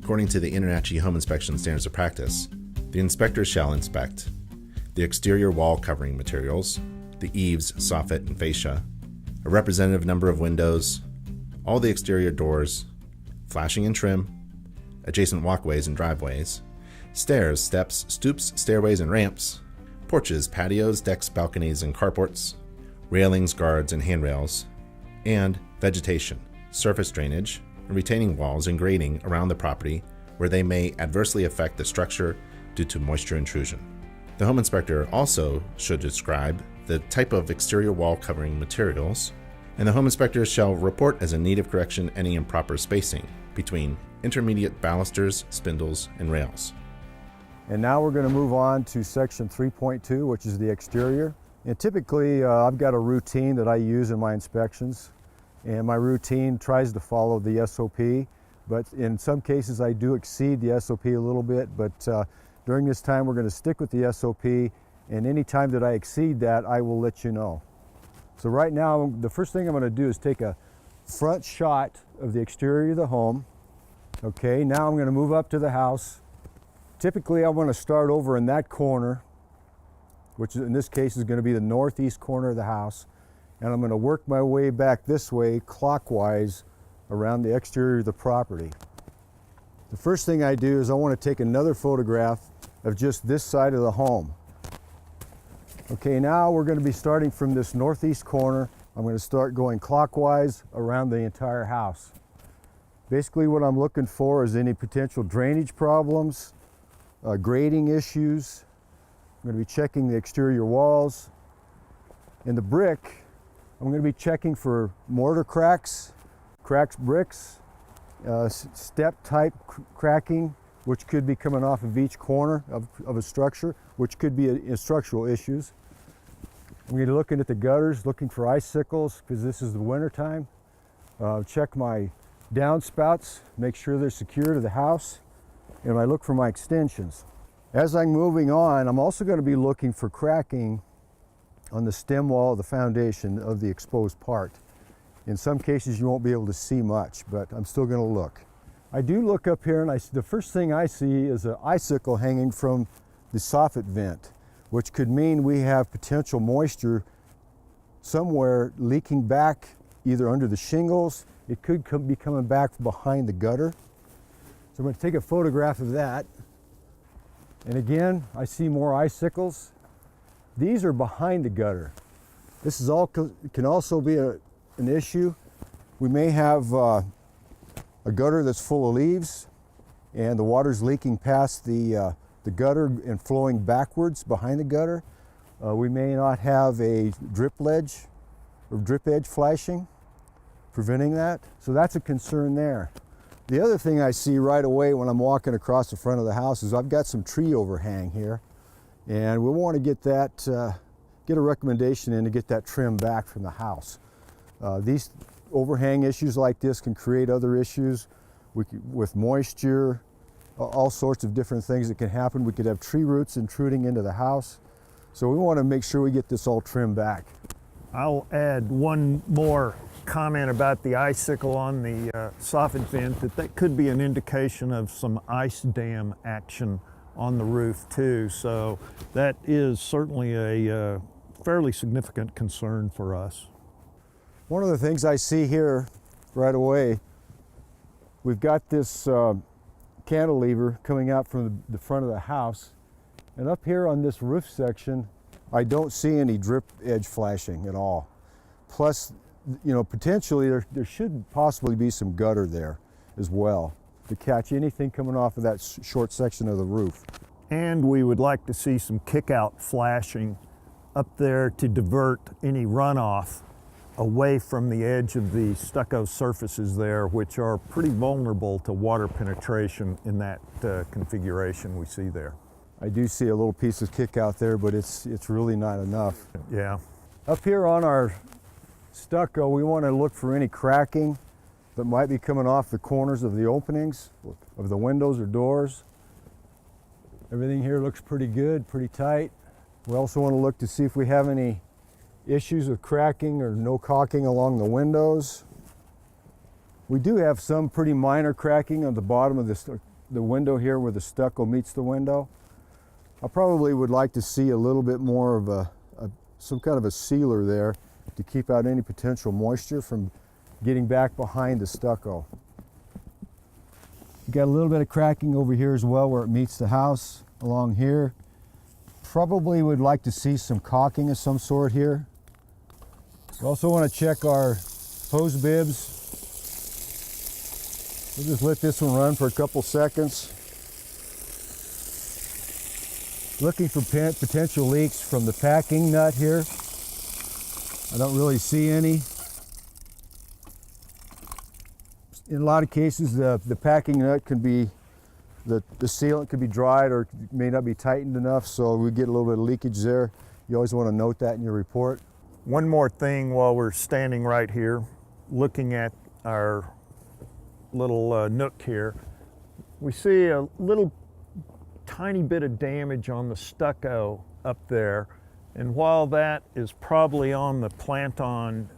According to the InterNACHI home inspection standards of practice, the inspector shall inspect the exterior wall covering materials, the eaves, soffit, and fascia, a representative number of windows, all the exterior doors, flashing and trim, adjacent walkways and driveways, stairs, steps, stoops, stairways, and ramps, porches, patios, decks, balconies, and carports, railings, guards, and handrails, and vegetation, surface drainage, and retaining walls and grading around the property where they may adversely affect the structure due to moisture intrusion. The home inspector also should describe the type of exterior wall covering materials, and the home inspector shall report as a need of correction any improper spacing between intermediate balusters, spindles, and rails. And now we're going to move on to section 3.2, which is the exterior. And typically I've got a routine that I use in my inspections, and my routine tries to follow the SOP, but in some cases I do exceed the SOP a little bit, but during this time we're going to stick with the SOP, and any time that I exceed that I will let you know. So right now the first thing I'm going to do is take a front shot of the exterior of the home. Okay, now I'm going to move up to the house. Typically I want to start over in that corner, which in this case is going to be the northeast corner of the house, and I'm going to work my way back this way clockwise around the exterior of the property. The first thing I do is I want to take another photograph of just this side of the home. Okay, now we're going to be starting from this northeast corner. I'm going to start going clockwise around the entire house. Basically what I'm looking for is any potential drainage problems, grading issues. I'm going to be checking the exterior walls. In the brick, I'm going to be checking for mortar cracks, bricks, step type cracking, which could be coming off of each corner of a structure, which could be structural issues. I'm going to be looking at the gutters, looking for icicles, because this is the winter time. Check my downspouts, make sure they're secure to the house, and I look for my extensions. As I'm moving on, I'm also going to be looking for cracking on the stem wall of the foundation of the exposed part. In some cases you won't be able to see much, but I'm still going to look. I do look up here, and the first thing I see is an icicle hanging from the soffit vent, which could mean we have potential moisture somewhere leaking back either under the shingles. It could be coming back behind the gutter. So I'm going to take a photograph of that. And again, I see more icicles. These are behind the gutter. This is can also be an issue. We may have a gutter that's full of leaves, and the water's leaking past the gutter and flowing backwards behind the gutter. We may not have a drip ledge or drip edge flashing, preventing that. So that's a concern there. The other thing I see right away when I'm walking across the front of the house is I've got some tree overhang here, and we want to get that, get a recommendation in to get that trimmed back from the house. These overhang issues like this can create other issues with moisture, all sorts of different things that can happen. We could have tree roots intruding into the house. So we want to make sure we get this all trimmed back. I'll add one more comment about the icicle on the soffit vent, that could be an indication of some ice dam action on the roof too. So that is certainly a fairly significant concern for us. One of the things I see here right away, we've got this cantilever coming out from the front of the house, and up here on this roof section I don't see any drip edge flashing at all. Plus, you know, potentially there should possibly be some gutter there as well to catch anything coming off of that short section of the roof. And we would like to see some kick-out flashing up there to divert any runoff away from the edge of the stucco surfaces there, which are pretty vulnerable to water penetration in that configuration we see there. I do see a little piece of kick out there, but it's really not enough. Yeah. Up here on our stucco, we want to look for any cracking that might be coming off the corners of the openings of the windows or doors. Everything here looks pretty good, pretty tight. We also want to look to see if we have any issues with cracking or no caulking along the windows. We do have some pretty minor cracking on the bottom of this the window here where the stucco meets the window. I probably would like to see a little bit more of some kind of a sealer there to keep out any potential moisture from getting back behind the stucco. You got a little bit of cracking over here as well where it meets the house along here. Probably would like to see some caulking of some sort here. We also want to check our hose bibs. We'll just let this one run for a couple seconds. Looking for potential leaks from the packing nut here. I don't really see any. In a lot of cases, the packing nut can be, the sealant could be dried or may not be tightened enough, so we get a little bit of leakage there. You always want to note that in your report. One more thing while we're standing right here, looking at our little nook here, we see a little tiny bit of damage on the stucco up there, and while that is probably on the plant-on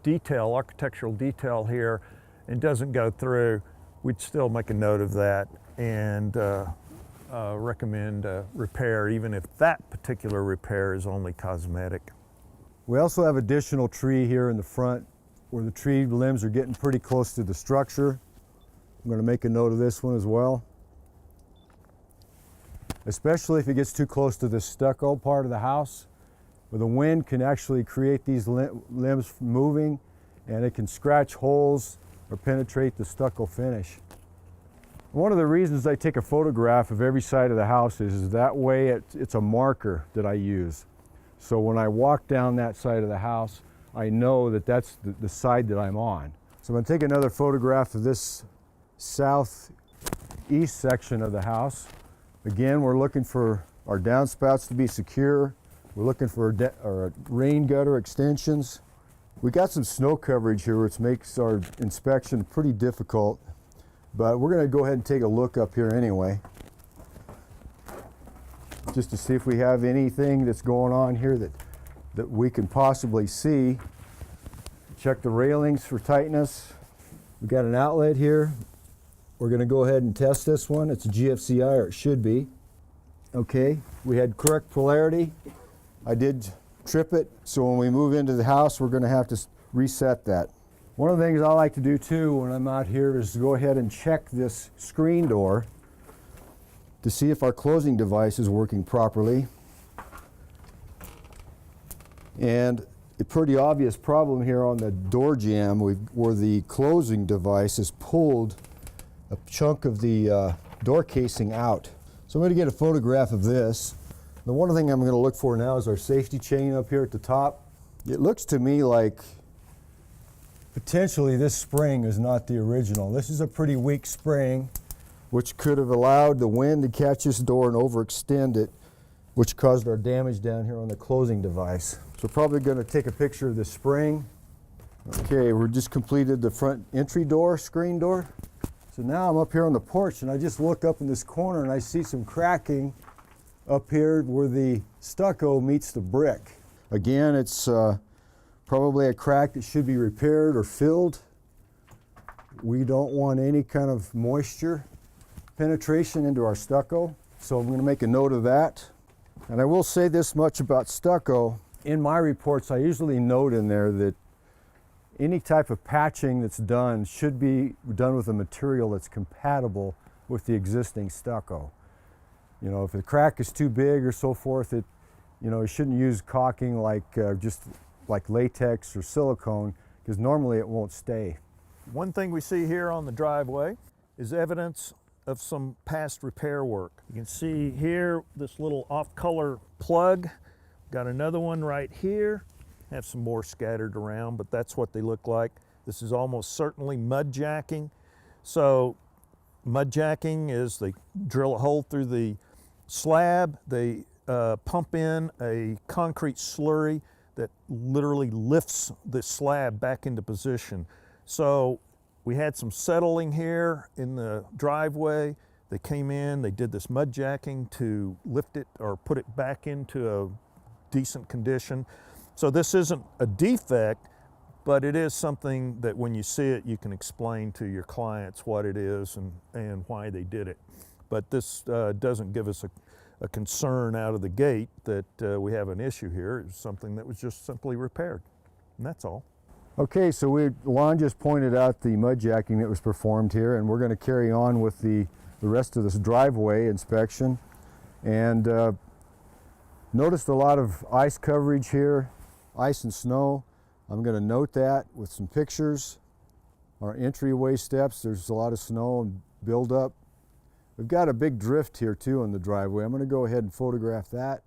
detail, architectural detail here, and doesn't go through, we'd still make a note of that and recommend repair, even if that particular repair is only cosmetic. We also have additional tree here in the front where the tree limbs are getting pretty close to the structure. I'm going to make a note of this one as well. Especially if it gets too close to the stucco part of the house, where the wind can actually create these limbs moving, and it can scratch holes or penetrate the stucco finish. One of the reasons I take a photograph of every side of the house is that way it's a marker that I use. So when I walk down that side of the house, I know that that's the side that I'm on. So I'm going to take another photograph of this southeast section of the house. Again, we're looking for our downspouts to be secure. We're looking for our rain gutter extensions. We got some snow coverage here, which makes our inspection pretty difficult, but we're going to go ahead and take a look up here anyway, just to see if we have anything that's going on here that we can possibly see. Check the railings for tightness. We got an outlet here. We're going to go ahead and test this one. It's a GFCI, or it should be. Okay, we had correct polarity. I did trip it, so when we move into the house, we're going to have to reset that. One of the things I like to do too when I'm out here is to go ahead and check this screen door to see if our closing device is working properly. And a pretty obvious problem here on the door jamb where the closing device has pulled a chunk of the door casing out. So I'm going to get a photograph of this. The one thing I'm going to look for now is our safety chain up here at the top. It looks to me like potentially this spring is not the original. This is a pretty weak spring, which could have allowed the wind to catch this door and overextend it, which caused our damage down here on the closing device. So probably going to take a picture of the spring. Okay, we just completed the front entry door, screen door. So now I'm up here on the porch and I just look up in this corner and I see some cracking up here where the stucco meets the brick. Again, it's probably a crack that should be repaired or filled. We don't want any kind of moisture penetration into our stucco, so I'm going to make a note of that. And I will say this much about stucco. In my reports, I usually note in there that any type of patching that's done should be done with a material that's compatible with the existing stucco. You know, if the crack is too big or so forth, you shouldn't use caulking like just like latex or silicone, because normally it won't stay. One thing we see here on the driveway is evidence of some past repair work. You can see here this little off-color plug. Got another one right here. Have some more scattered around, but that's what they look like. This is almost certainly mud jacking. So mud jacking is they drill a hole through the slab, they pump in a concrete slurry that literally lifts the slab back into position. So we had some settling here in the driveway. They came in, they did this mud jacking to lift it or put it back into a decent condition. So this isn't a defect, But it is something that when you see it, you can explain to your clients what it is and why they did it. But this doesn't give us a concern out of the gate that we have an issue here. It's something that was just simply repaired, and that's all. Okay, so Lon just pointed out the mud jacking that was performed here, and we're going to carry on with the rest of this driveway inspection. And noticed a lot of ice coverage here, ice and snow. I'm going to note that with some pictures. Our entryway steps, there's a lot of snow and buildup. We've got a big drift here too in the driveway. I'm going to go ahead and photograph that.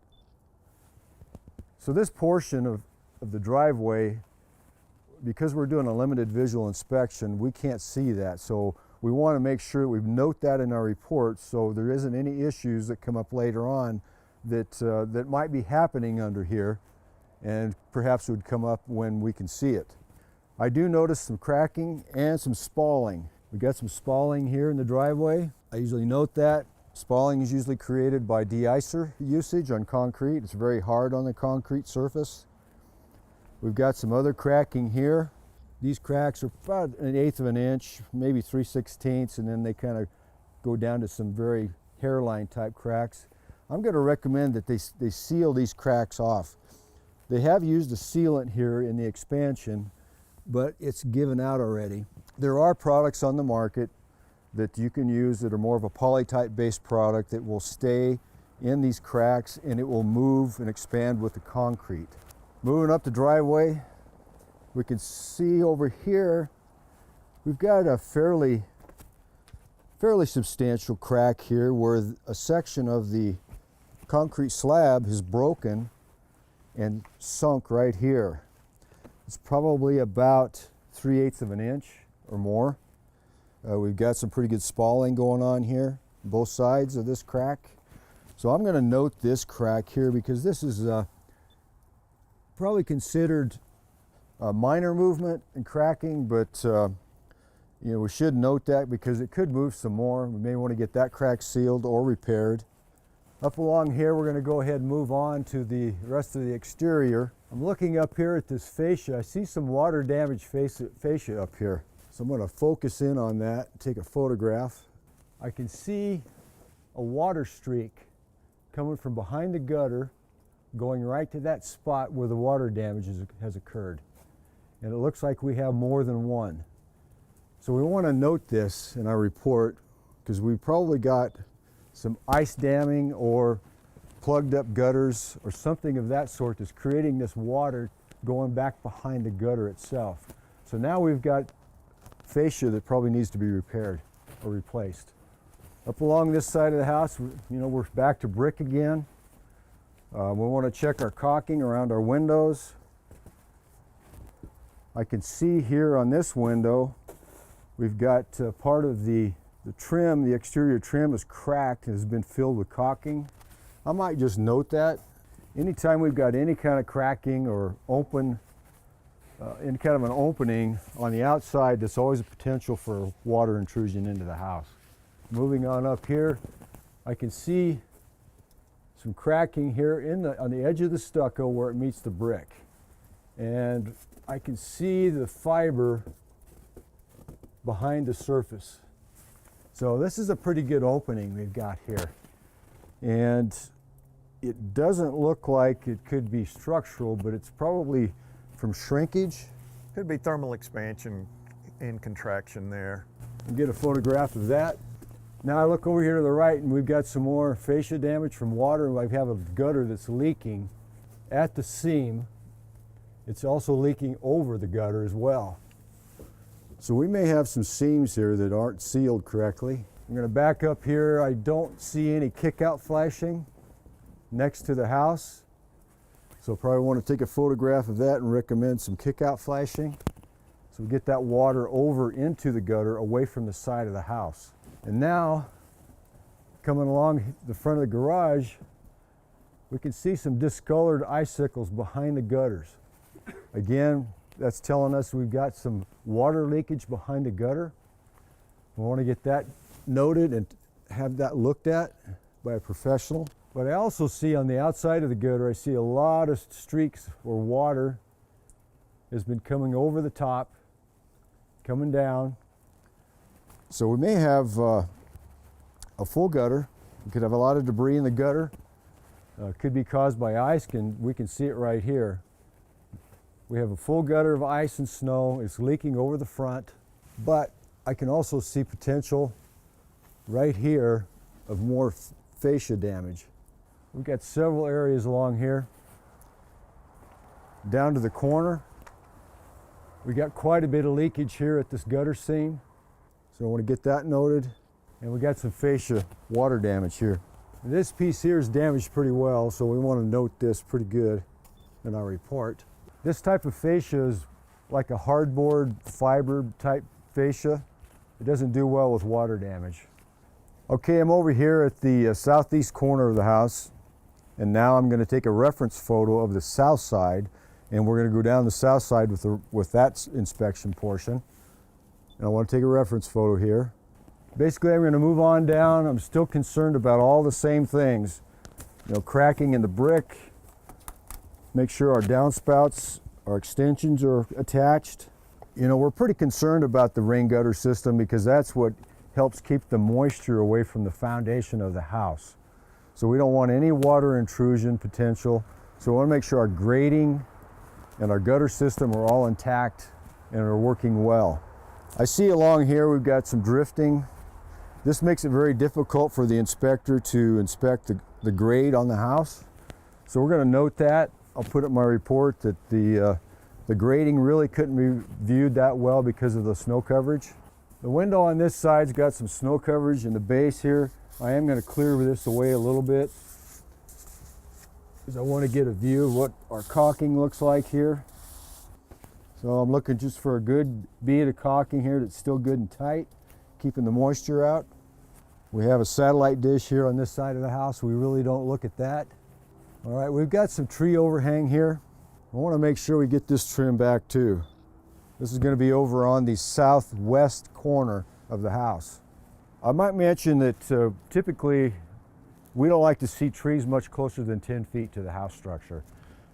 So this portion of the driveway, because we're doing a limited visual inspection, we can't see that. So we want to make sure we note that in our report so there isn't any issues that come up later on that might be happening under here and perhaps would come up when we can see it. I do notice some cracking and some spalling. We got some spalling here in the driveway. I usually note that. Spalling is usually created by de-icer usage on concrete. It's very hard on the concrete surface. We've got some other cracking here. These cracks are about 1/8 of an inch, maybe 3/16, and then they kind of go down to some very hairline type cracks. I'm going to recommend that they seal these cracks off. They have used a sealant here in the expansion, but it's given out already. There are products on the market that you can use that are more of a polytype based product that will stay in these cracks and it will move and expand with the concrete. Moving up the driveway, we can see over here we've got a fairly substantial crack here where a section of the concrete slab is broken and sunk right here. It's probably about 3/8 of an inch or more. We've got some pretty good spalling going on here, both sides of this crack. So I'm going to note this crack here because this is probably considered a minor movement and cracking, but we should note that because it could move some more. We may want to get that crack sealed or repaired. Up along here, we're going to go ahead and move on to the rest of the exterior. I'm looking up here at this fascia. I see some water damaged fascia up here. So I'm going to focus in on that and take a photograph. I can see a water streak coming from behind the gutter, going right to that spot where the water damage has occurred. And it looks like we have more than one. So we want to note this in our report because we probably got some ice damming or plugged up gutters or something of that sort that's creating this water going back behind the gutter itself. So now we've got fascia that probably needs to be repaired or replaced. Up along this side of the house, we're back to brick again. We want to check our caulking around our windows. I can see here on this window, we've got part of the trim, the exterior trim is cracked and has been filled with caulking. I might just note that. Anytime we've got any kind of cracking or open, any kind of an opening on the outside, there's always a potential for water intrusion into the house. Moving on up here, I can see some cracking here on the edge of the stucco where it meets the brick. And I can see the fiber behind the surface. So this is a pretty good opening we've got here. And it doesn't look like it could be structural, but it's probably from shrinkage. Could be thermal expansion and contraction there. And get a photograph of that. Now I look over here to the right and we've got some more fascia damage from water. I have a gutter that's leaking at the seam. It's also leaking over the gutter as well. So we may have some seams here that aren't sealed correctly. I'm going to back up here. I don't see any kick-out flashing next to the house. So probably want to take a photograph of that and recommend some kick-out flashing. So we get that water over into the gutter away from the side of the house. And now, coming along the front of the garage, we can see some discolored icicles behind the gutters. Again, that's telling us we've got some water leakage behind the gutter. We want to get that noted and have that looked at by a professional. But I also see on the outside of the gutter, I see a lot of streaks or water has been coming over the top, coming down. So we may have a full gutter. We could have a lot of debris in the gutter. Could be caused by ice, we can see it right here. We have a full gutter of ice and snow. It's leaking over the front, but I can also see potential right here of more fascia damage. We've got several areas along here. Down to the corner, we got quite a bit of leakage here at this gutter seam. So I want to get that noted. And we got some fascia water damage here. This piece here is damaged pretty well, so we want to note this pretty good in our report. This type of fascia is like a hardboard fiber type fascia. It doesn't do well with water damage. Okay, I'm over here at the southeast corner of the house, and now I'm going to take a reference photo of the south side, and we're going to go down the south side with that inspection portion. And I want to take a reference photo here. Basically, I'm going to move on down. I'm still concerned about all the same things. You know, cracking in the brick, make sure our downspouts, our extensions are attached. You know, we're pretty concerned about the rain gutter system because that's what helps keep the moisture away from the foundation of the house. So we don't want any water intrusion potential. So we want to make sure our grading and our gutter system are all intact and are working well. I see along here we've got some drifting. This makes it very difficult for the inspector to inspect the grade on the house. So we're going to note that. I'll put it in my report that the grading really couldn't be viewed that well because of the snow coverage. The window on this side's got some snow coverage in the base here. I am going to clear this away a little bit because I want to get a view of what our caulking looks like here. So I'm looking just for a good bead of caulking here that's still good and tight, keeping the moisture out. We have a satellite dish here on this side of the house. We really don't look at that. All right, we've got some tree overhang here. I want to make sure we get this trimmed back too. This is going to be over on the southwest corner of the house. I might mention that typically we don't like to see trees much closer than 10 feet to the house structure.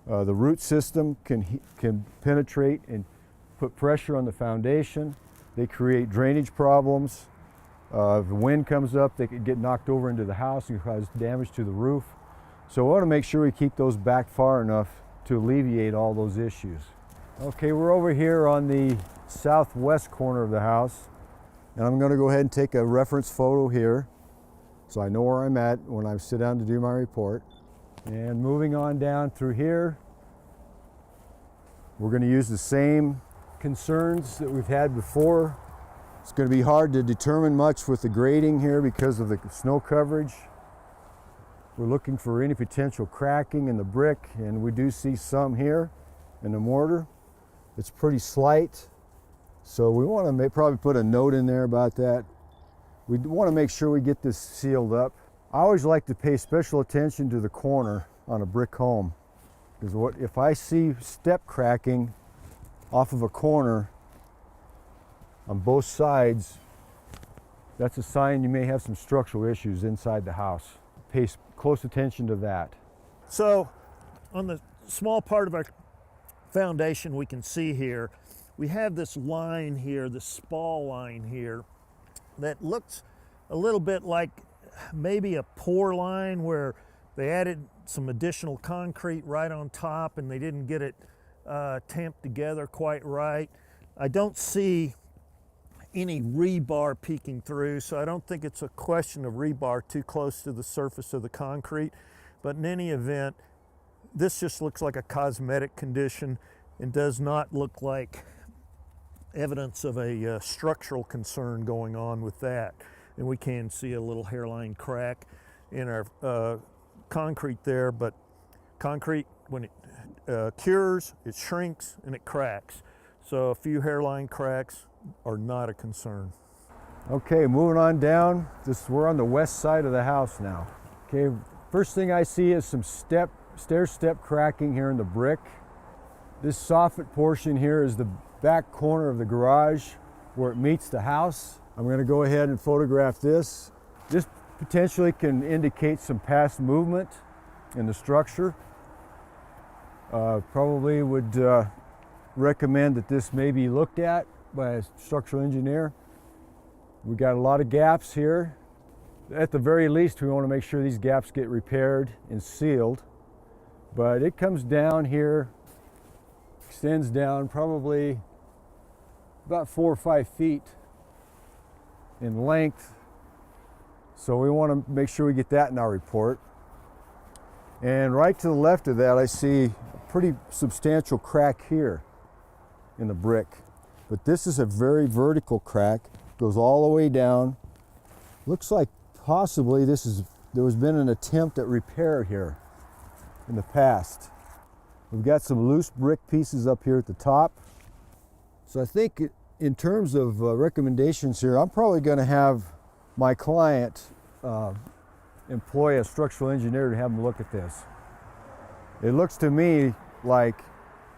The root system can penetrate and put pressure on the foundation. They create drainage problems. If the wind comes up, they could get knocked over into the house and cause damage to the roof. So we want to make sure we keep those back far enough to alleviate all those issues. Okay, we're over here on the southwest corner of the house, and I'm going to go ahead and take a reference photo here so I know where I'm at when I sit down to do my report. And moving on down through here, we're going to use the same concerns that we've had before. It's going to be hard to determine much with the grading here because of the snow coverage. We're looking for any potential cracking in the brick, and we do see some here in the mortar. It's pretty slight, so we want to probably put a note in there about that. We want to make sure we get this sealed up. I always like to pay special attention to the corner on a brick home, because if I see step cracking off of a corner on both sides, that's a sign you may have some structural issues inside the house. Pay close attention to that. So on the small part of our foundation we can see here, we have this line here, the spall line here, that looks a little bit like maybe a pour line where they added some additional concrete right on top and they didn't get it tamped together quite right. I don't see any rebar peeking through, so I don't think it's a question of rebar too close to the surface of the concrete. But in any event, this just looks like a cosmetic condition and does not look like evidence of a structural concern going on with that. And we can see a little hairline crack in our concrete there, but concrete, when it cures, it shrinks and it cracks. So a few hairline cracks are not a concern. Okay, moving on down. We're on the west side of the house now. Okay, first thing I see is some stair step cracking here in the brick. This soffit portion here is the back corner of the garage where it meets the house. I'm going to go ahead and photograph this. This potentially can indicate some past movement in the structure. Probably would recommend that this may be looked at by a structural engineer. We got a lot of gaps here. At the very least, we want to make sure these gaps get repaired and sealed. But it comes down here, extends down probably about 4 or 5 feet in length. So we want to make sure we get that in our report. And right to the left of that, I see a pretty substantial crack here in the brick. But this is a very vertical crack, goes all the way down. Looks like possibly there has been an attempt at repair here in the past. We've got some loose brick pieces up here at the top. So I think in terms of recommendations here, I'm probably going to have my client employ a structural engineer to have them look at this. It looks to me like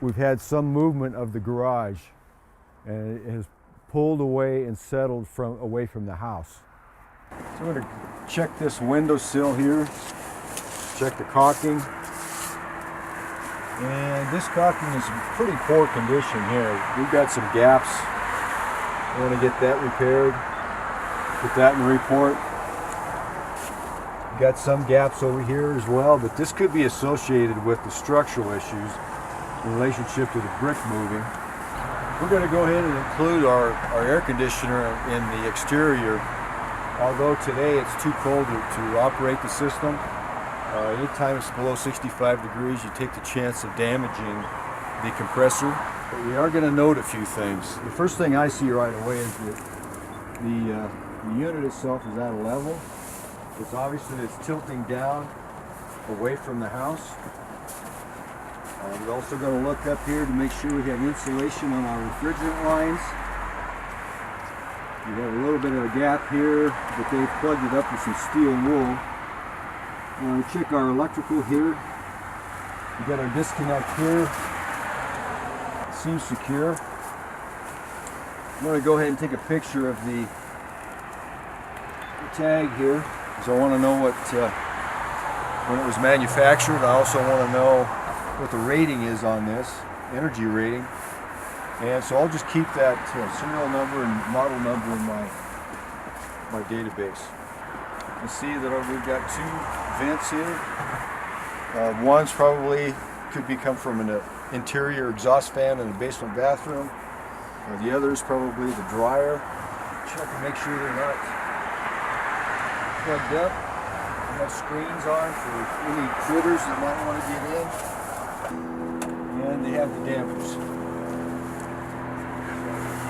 we've had some movement of the garage and it has pulled away and settled away from the house. So I'm going to check this window sill here, check the caulking. And this caulking is in pretty poor condition here. We've got some gaps. I want to get that repaired, put that in the report. Got some gaps over here as well, but this could be associated with the structural issues in relationship to the brick moving. We're going to go ahead and include our air conditioner in the exterior. Although today it's too cold to operate the system, anytime it's below 65 degrees, you take the chance of damaging the compressor. But we are going to note a few things. The first thing I see right away is that the unit itself is at a level. It's obvious that it's tilting down away from the house. We're also going to look up here to make sure we have insulation on our refrigerant lines. We have a little bit of a gap here, but they've plugged it up with some steel wool. We check our electrical here. We got our disconnect here. It seems secure. I'm going to go ahead and take a picture of the tag here, because I want to know when it was manufactured. I also want to know what the rating is on this, energy rating. And so I'll just keep that serial number and model number in my database. You see that we've got 2 vents here. One's probably could come from an interior exhaust fan in the basement bathroom. The other is probably the dryer. Check and make sure they're not plugged up. We have screens on for any critters that might want to get in. And they have the dampers.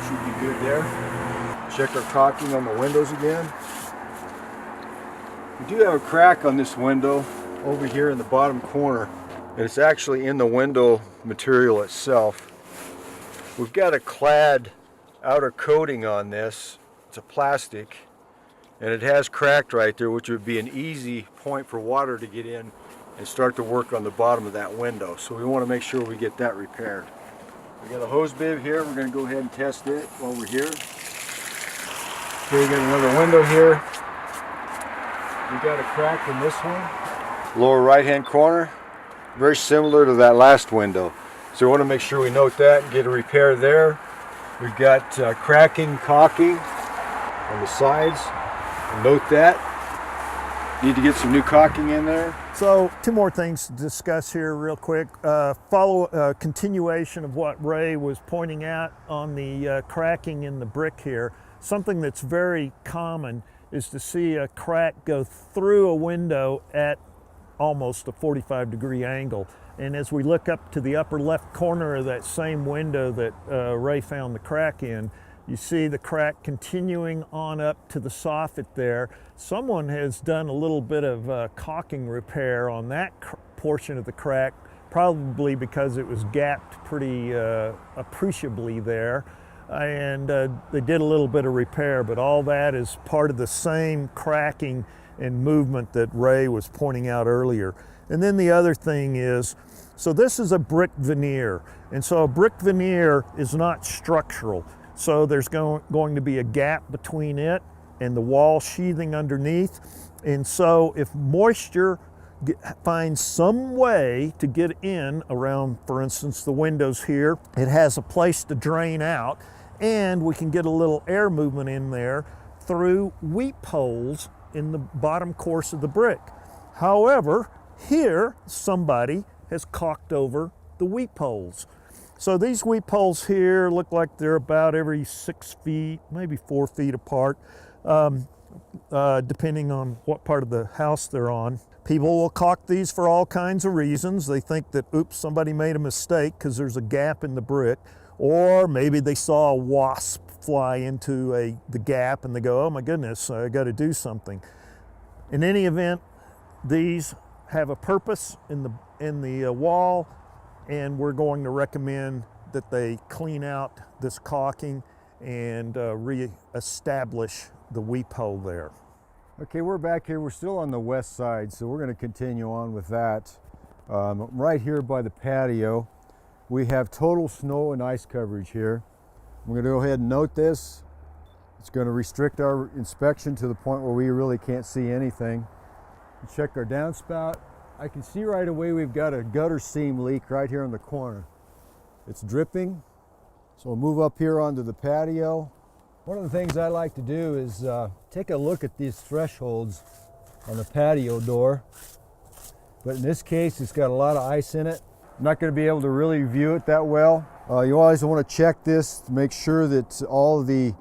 Should be good there. Check our caulking on the windows again. We do have a crack on this window over here in the bottom corner, and it's actually in the window material itself. We've got a clad outer coating on this. It's a plastic, and it has cracked right there, which would be an easy point for water to get in and start to work on the bottom of that window. So we want to make sure we get that repaired. We got a hose bib here. We're going to go ahead and test it while we're here. Okay, we got another window here. We got a crack in this one. Lower right hand corner. Very similar to that last window. So we want to make sure we note that and get a repair there. We've got cracking caulking on the sides. Note that. Need to get some new caulking in there. So 2 more things to discuss here real quick. Follow continuation of what Ray was pointing out on the cracking in the brick here. Something that's very common is to see a crack go through a window at almost a 45-degree angle. And as we look up to the upper left corner of that same window that Ray found the crack in, you see the crack continuing on up to the soffit there. Someone has done a little bit of caulking repair on that portion of the crack, probably because it was gapped pretty appreciably there. And they did a little bit of repair, but all that is part of the same cracking and movement that Ray was pointing out earlier. And then the other thing is, so this is a brick veneer, and so a brick veneer is not structural. So there's going to be a gap between it and the wall sheathing underneath. And so if moisture find some way to get in around, for instance, the windows here. It has a place to drain out, and we can get a little air movement in there through weep holes in the bottom course of the brick. However, here somebody has caulked over the weep holes. So these weep holes here look like they're about every 6 feet, maybe 4 feet apart, depending on what part of the house they're on. People will caulk these for all kinds of reasons. They think that, oops, somebody made a mistake because there's a gap in the brick, or maybe they saw a wasp fly into the gap and they go, oh my goodness, I got to do something. In any event, these have a purpose in the wall, and we're going to recommend that they clean out this caulking and re-establish the weep hole there. Okay, we're back here. We're still on the west side, so we're going to continue on with that. Right here by the patio, we have total snow and ice coverage here. We're going to go ahead and note this. It's going to restrict our inspection to the point where we really can't see anything. Check our downspout. I can see right away we've got a gutter seam leak right here in the corner. It's dripping, so we'll move up here onto the patio. One of the things I like to do is take a look at these thresholds on the patio door. But in this case, it's got a lot of ice in it. I'm not going to be able to really view it that well. You always want to check this to make sure that all of the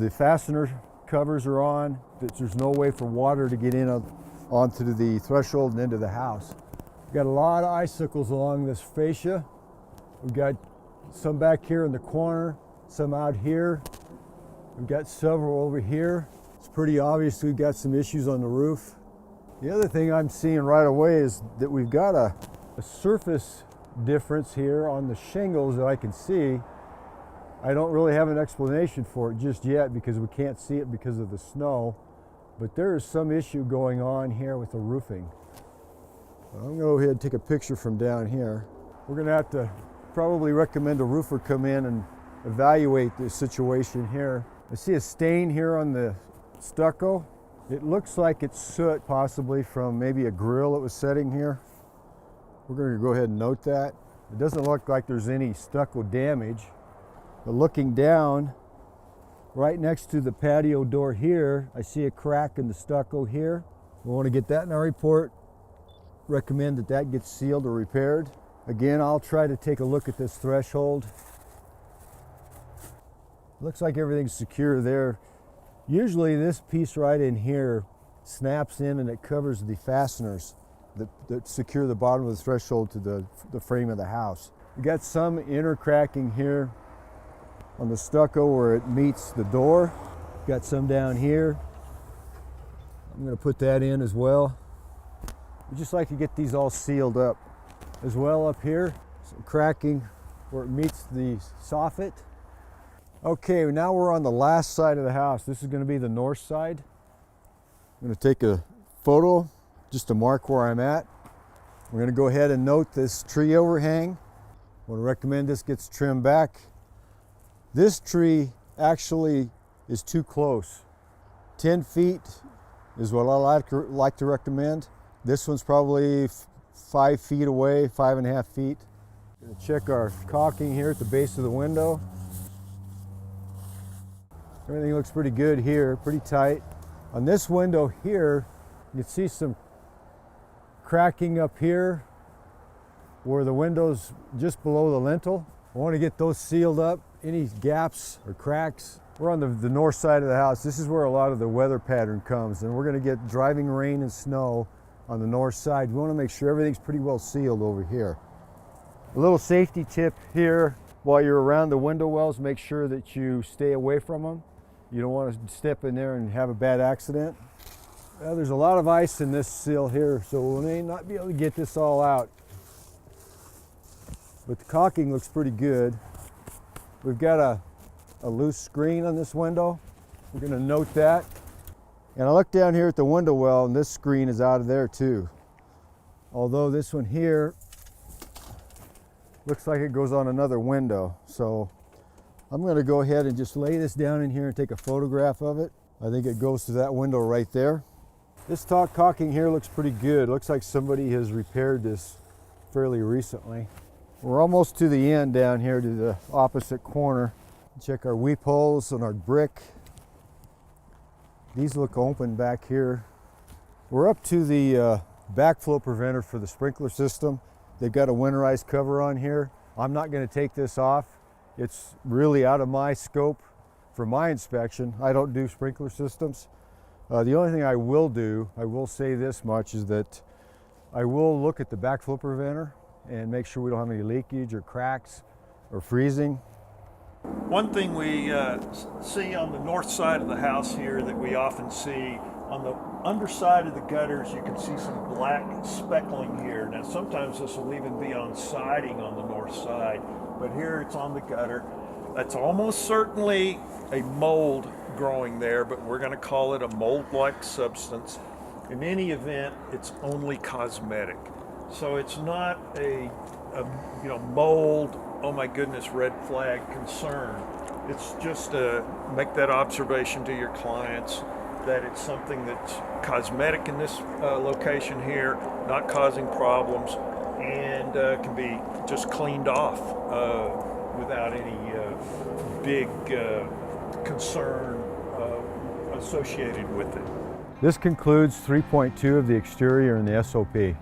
fastener covers are on, that there's no way for water to get in onto the threshold and into the house. We've got a lot of icicles along this fascia. We've got some back here in the corner, some out here. We've got several over here. It's pretty obvious we've got some issues on the roof. The other thing I'm seeing right away is that we've got a surface difference here on the shingles that I can see. I don't really have an explanation for it just yet because we can't see it because of the snow. But there is some issue going on here with the roofing. I'm going to go ahead and take a picture from down here. We're going to have to probably recommend a roofer come in and evaluate the situation here. I see a stain here on the stucco. It looks like it's soot, possibly from maybe a grill that was setting here. We're going to go ahead and note that. It doesn't look like there's any stucco damage. But looking down, right next to the patio door here, I see a crack in the stucco here. We want to get that in our report. Recommend that that gets sealed or repaired. Again, I'll try to take a look at this threshold. Looks like everything's secure there. Usually this piece right in here snaps in and it covers the fasteners that secure the bottom of the threshold to the frame of the house. We got some inner cracking here on the stucco where it meets the door. Got some down here. I'm going to put that in as well. We just like to get these all sealed up. As well up here, some cracking where it meets the soffit. Okay, now we're on the last side of the house. This is going to be the north side. I'm going to take a photo just to mark where I'm at. We're going to go ahead and note this tree overhang. I would recommend this gets trimmed back. This tree actually is too close. 10 feet is what I like to recommend. This one's probably 5 feet away, 5.5 feet. Gonna check our caulking here at the base of the window. Everything looks pretty good here, pretty tight. On this window here, you can see some cracking up here where the window's just below the lintel. I want to get those sealed up. Any gaps or cracks. We're on the north side of the house. This is where a lot of the weather pattern comes, and we're going to get driving rain and snow on the north side. We want to make sure everything's pretty well sealed over here. A little safety tip here, while you're around the window wells, make sure that you stay away from them. You don't want to step in there and have a bad accident. Well, there's a lot of ice in this sill here, so we may not be able to get this all out. But the caulking looks pretty good. We've got a loose screen on this window. We're going to note that. And I look down here at the window well, and this screen is out of there too. Although this one here looks like it goes on another window. So I'm going to go ahead and just lay this down in here and take a photograph of it. I think it goes to that window right there. This top caulking here looks pretty good. Looks like somebody has repaired this fairly recently. We're almost to the end down here to the opposite corner. Check our weep holes on our brick. These look open back here. We're up to the backflow preventer for the sprinkler system. They've got a winterized cover on here. I'm not going to take this off. It's really out of my scope for my inspection. I don't do sprinkler systems. The only thing I will do, I will say this much, is that I will look at the backflow preventer and make sure we don't have any leakage or cracks or freezing. One thing we see on the north side of the house here that we often see, on the underside of the gutters, you can see some black speckling here. Now sometimes this will even be on siding on the north side, but here it's on the gutter. That's almost certainly a mold growing there, but we're going to call it a mold-like substance. In any event, it's only cosmetic. So it's not a mold, oh my goodness, red flag concern. It's just make that observation to your clients that it's something that's cosmetic in this location here, not causing problems, and can be just cleaned off without any big concern associated with it. This concludes 3.2 of the exterior in the SOP.